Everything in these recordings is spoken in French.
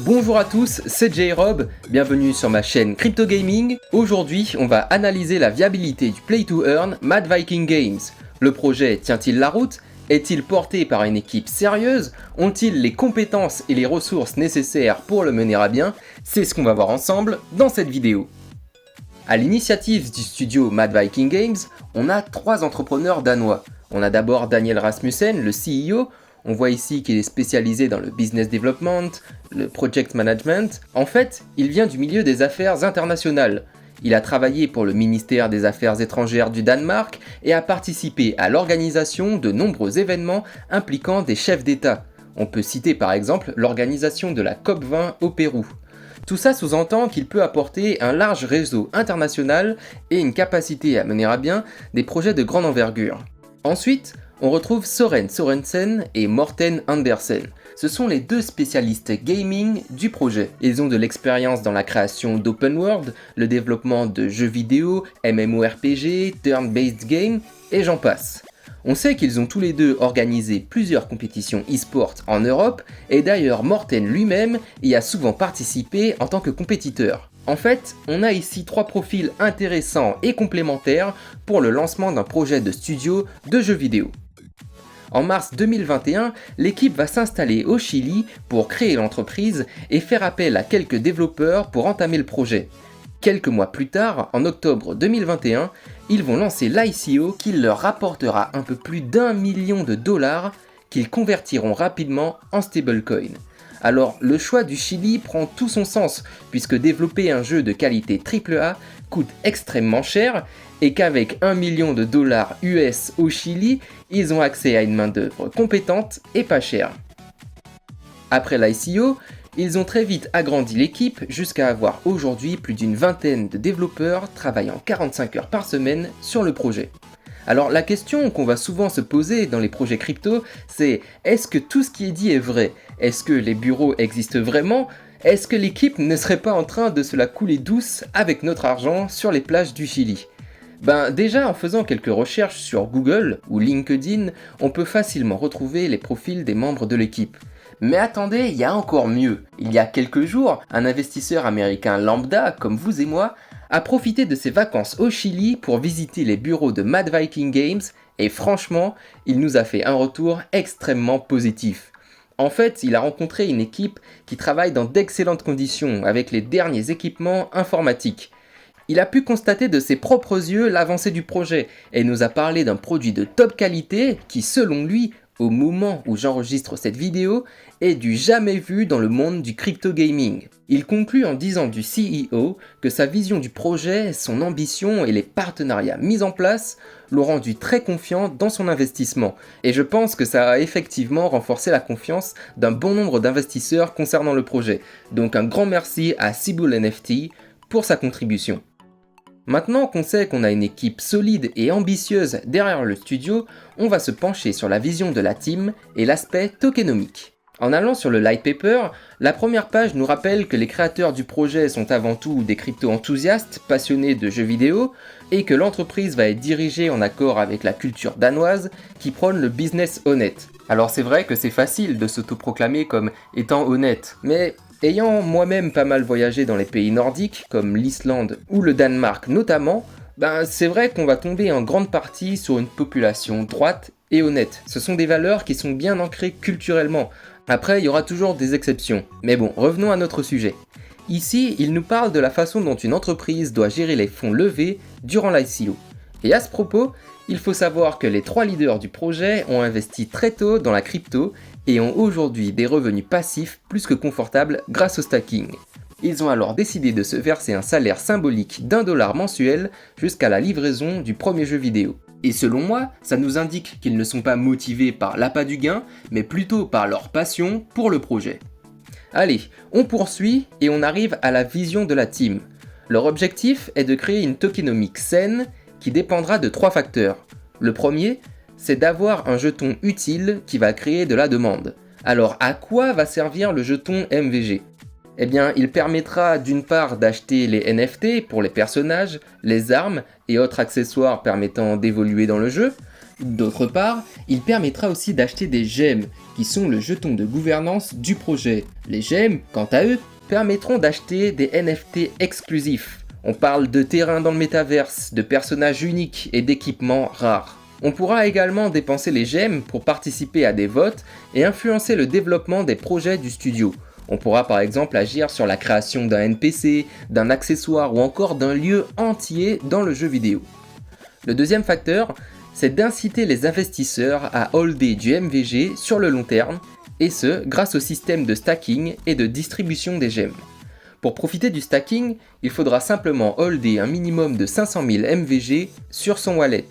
Bonjour à tous, c'est J-Rob, bienvenue sur ma chaîne Crypto Gaming. Aujourd'hui, on va analyser la viabilité du Play to Earn Mad Viking Games. Le projet tient-il la route? Est-il porté par une équipe sérieuse? Ont-ils les compétences et les ressources nécessaires pour le mener à bien? C'est ce qu'on va voir ensemble dans cette vidéo. À l'initiative du studio Mad Viking Games, on a 3 entrepreneurs danois. On a d'abord Daniel Rasmussen, le CEO. On voit ici qu'il est spécialisé dans le business development, le project management. En fait, il vient du milieu des affaires internationales. Il a travaillé pour le ministère des Affaires étrangères du Danemark et a participé à l'organisation de nombreux événements impliquant des chefs d'État. On peut citer par exemple l'organisation de la COP20 au Pérou. Tout ça sous-entend qu'il peut apporter un large réseau international et une capacité à mener à bien des projets de grande envergure. Ensuite, on retrouve Søren Sørensen et Morten Andersen. Ce sont les 2 spécialistes gaming du projet. Ils ont de l'expérience dans la création d'open world, le développement de jeux vidéo, MMORPG, turn-based game, et j'en passe. On sait qu'ils ont tous les 2 organisé plusieurs compétitions e-sport en Europe, et d'ailleurs Morten lui-même y a souvent participé en tant que compétiteur. En fait, on a ici 3 profils intéressants et complémentaires pour le lancement d'un projet de studio de jeux vidéo. En mars 2021, l'équipe va s'installer au Chili pour créer l'entreprise et faire appel à quelques développeurs pour entamer le projet. Quelques mois plus tard, en octobre 2021, ils vont lancer l'ICO qui leur rapportera un peu plus d'1 million de dollars qu'ils convertiront rapidement en stablecoin. Alors le choix du Chili prend tout son sens puisque développer un jeu de qualité AAA coûte extrêmement cher et qu'avec 1 million de dollars US au Chili, ils ont accès à une main-d'œuvre compétente et pas chère. Après l'ICO, ils ont très vite agrandi l'équipe jusqu'à avoir aujourd'hui plus d'une vingtaine de développeurs travaillant 45 heures par semaine sur le projet. Alors la question qu'on va souvent se poser dans les projets crypto, c'est est-ce que tout ce qui est dit est vrai? Est-ce que les bureaux existent vraiment? Est-ce que l'équipe ne serait pas en train de se la couler douce avec notre argent sur les plages du Chili? Déjà en faisant quelques recherches sur Google ou LinkedIn, on peut facilement retrouver les profils des membres de l'équipe. Mais attendez, il y a encore mieux. Il y a quelques jours, un investisseur américain lambda, comme vous et moi, a profité de ses vacances au Chili pour visiter les bureaux de Mad Viking Games et franchement, il nous a fait un retour extrêmement positif. En fait, il a rencontré une équipe qui travaille dans d'excellentes conditions avec les derniers équipements informatiques. Il a pu constater de ses propres yeux l'avancée du projet et nous a parlé d'un produit de top qualité qui, selon lui, au moment où j'enregistre cette vidéo, est du jamais vu dans le monde du crypto gaming. Il conclut en disant du CEO que sa vision du projet, son ambition et les partenariats mis en place l'ont rendu très confiant dans son investissement. Et je pense que ça a effectivement renforcé la confiance d'un bon nombre d'investisseurs concernant le projet. Donc un grand merci à Cibul NFT pour sa contribution. Maintenant qu'on sait qu'on a une équipe solide et ambitieuse derrière le studio, on va se pencher sur la vision de la team et l'aspect tokenomique. En allant sur le light paper, la première page nous rappelle que les créateurs du projet sont avant tout des crypto-enthousiastes passionnés de jeux vidéo et que l'entreprise va être dirigée en accord avec la culture danoise qui prône le business honnête. Alors c'est vrai que c'est facile de s'autoproclamer comme étant honnête, mais ayant moi-même pas mal voyagé dans les pays nordiques, comme l'Islande ou le Danemark notamment, c'est vrai qu'on va tomber en grande partie sur une population droite et honnête. Ce sont des valeurs qui sont bien ancrées culturellement. Après, il y aura toujours des exceptions. Mais bon, revenons à notre sujet. Ici, il nous parle de la façon dont une entreprise doit gérer les fonds levés durant l'ICO. Et à ce propos, il faut savoir que les 3 leaders du projet ont investi très tôt dans la crypto et ont aujourd'hui des revenus passifs plus que confortables grâce au stacking. Ils ont alors décidé de se verser un salaire symbolique d'$1 mensuel jusqu'à la livraison du premier jeu vidéo. Et selon moi, ça nous indique qu'ils ne sont pas motivés par l'appât du gain, mais plutôt par leur passion pour le projet. Allez, on poursuit et on arrive à la vision de la team. Leur objectif est de créer une tokenomique saine qui dépendra de 3 facteurs. Le premier, c'est d'avoir un jeton utile qui va créer de la demande. Alors à quoi va servir le jeton MVG? Eh bien, il permettra d'une part d'acheter les NFT pour les personnages, les armes et autres accessoires permettant d'évoluer dans le jeu, D'autre part, il permettra aussi d'acheter des gemmes, qui sont le jeton de gouvernance du projet. Les gemmes, quant à eux, permettront d'acheter des NFT exclusifs. On parle de terrains dans le métaverse, de personnages uniques et d'équipements rares. On pourra également dépenser les gemmes pour participer à des votes et influencer le développement des projets du studio. On pourra par exemple agir sur la création d'un NPC, d'un accessoire ou encore d'un lieu entier dans le jeu vidéo. Le deuxième facteur, c'est d'inciter les investisseurs à holder du MVG sur le long terme, et ce grâce au système de stacking et de distribution des gemmes. Pour profiter du stacking, il faudra simplement holder un minimum de 500 000 MVG sur son wallet.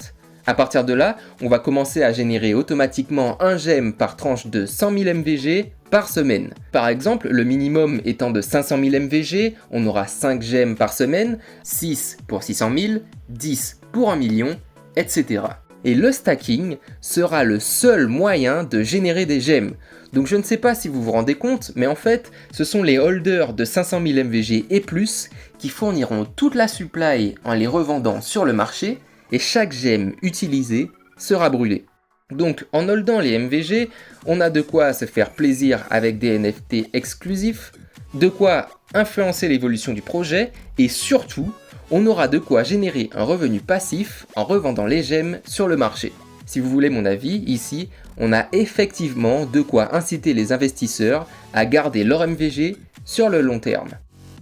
À partir de là, on va commencer à générer automatiquement un gemme par tranche de 100 000 MVG par semaine. Par exemple, le minimum étant de 500 000 MVG, on aura 5 gemmes par semaine, 6 pour 600 000, 10 pour 1 million, etc. Et le stacking sera le seul moyen de générer des gemmes. Donc je ne sais pas si vous vous rendez compte, mais en fait, ce sont les holders de 500 000 MVG et plus qui fourniront toute la supply en les revendant sur le marché, et chaque gemme utilisée sera brûlée. Donc en holdant les MVG, on a de quoi se faire plaisir avec des NFT exclusifs, de quoi influencer l'évolution du projet, et surtout, on aura de quoi générer un revenu passif en revendant les gemmes sur le marché. Si vous voulez mon avis, ici, on a effectivement de quoi inciter les investisseurs à garder leur MVG sur le long terme.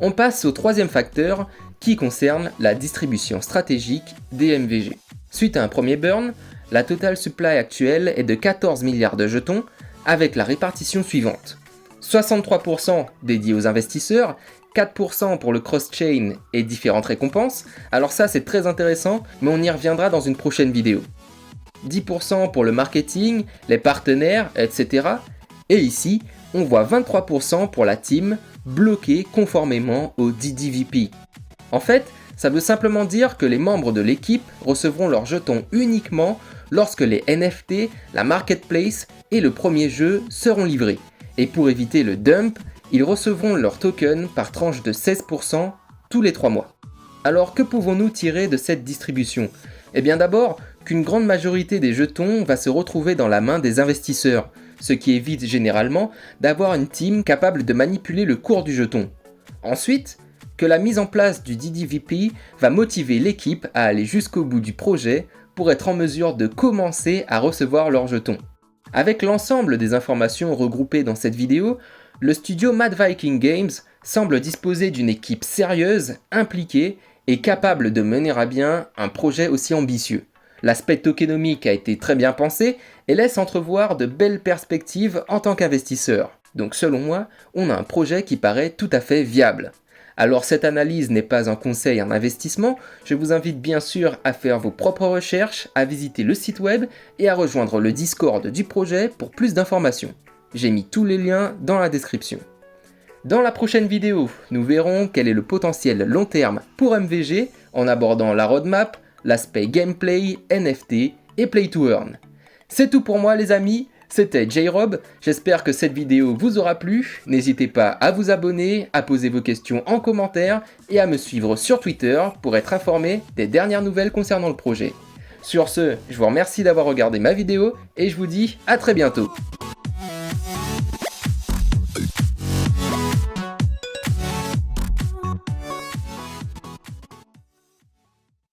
On passe au troisième facteur qui concerne la distribution stratégique des MVG. Suite à un premier burn, la total supply actuelle est de 14 milliards de jetons avec la répartition suivante. 63% dédiés aux investisseurs, 4% pour le cross-chain et différentes récompenses. Alors ça c'est très intéressant, mais on y reviendra dans une prochaine vidéo. 10% pour le marketing, les partenaires, etc. Et ici, on voit 23% pour la team bloquée conformément au DDVP. En fait, ça veut simplement dire que les membres de l'équipe recevront leurs jetons uniquement lorsque les NFT, la marketplace et le premier jeu seront livrés. Et pour éviter le dump, ils recevront leurs tokens par tranche de 16% tous les 3 mois. Alors que pouvons-nous tirer de cette distribution ? Eh bien d'abord, qu'une grande majorité des jetons va se retrouver dans la main des investisseurs, ce qui évite généralement d'avoir une team capable de manipuler le cours du jeton. Ensuite, que la mise en place du DDVP va motiver l'équipe à aller jusqu'au bout du projet pour être en mesure de commencer à recevoir leurs jetons. Avec l'ensemble des informations regroupées dans cette vidéo, le studio Mad Viking Games semble disposer d'une équipe sérieuse, impliquée et capable de mener à bien un projet aussi ambitieux. L'aspect tokenomique a été très bien pensé et laisse entrevoir de belles perspectives en tant qu'investisseur. Donc selon moi, on a un projet qui paraît tout à fait viable. Alors cette analyse n'est pas un conseil en investissement, je vous invite bien sûr à faire vos propres recherches, à visiter le site web et à rejoindre le Discord du projet pour plus d'informations. J'ai mis tous les liens dans la description. Dans la prochaine vidéo, nous verrons quel est le potentiel long terme pour MVG en abordant la roadmap, l'aspect gameplay, NFT et play to earn. C'est tout pour moi les amis. C'était J-Rob, j'espère que cette vidéo vous aura plu, n'hésitez pas à vous abonner, à poser vos questions en commentaire et à me suivre sur Twitter pour être informé des dernières nouvelles concernant le projet. Sur ce, je vous remercie d'avoir regardé ma vidéo et je vous dis à très bientôt.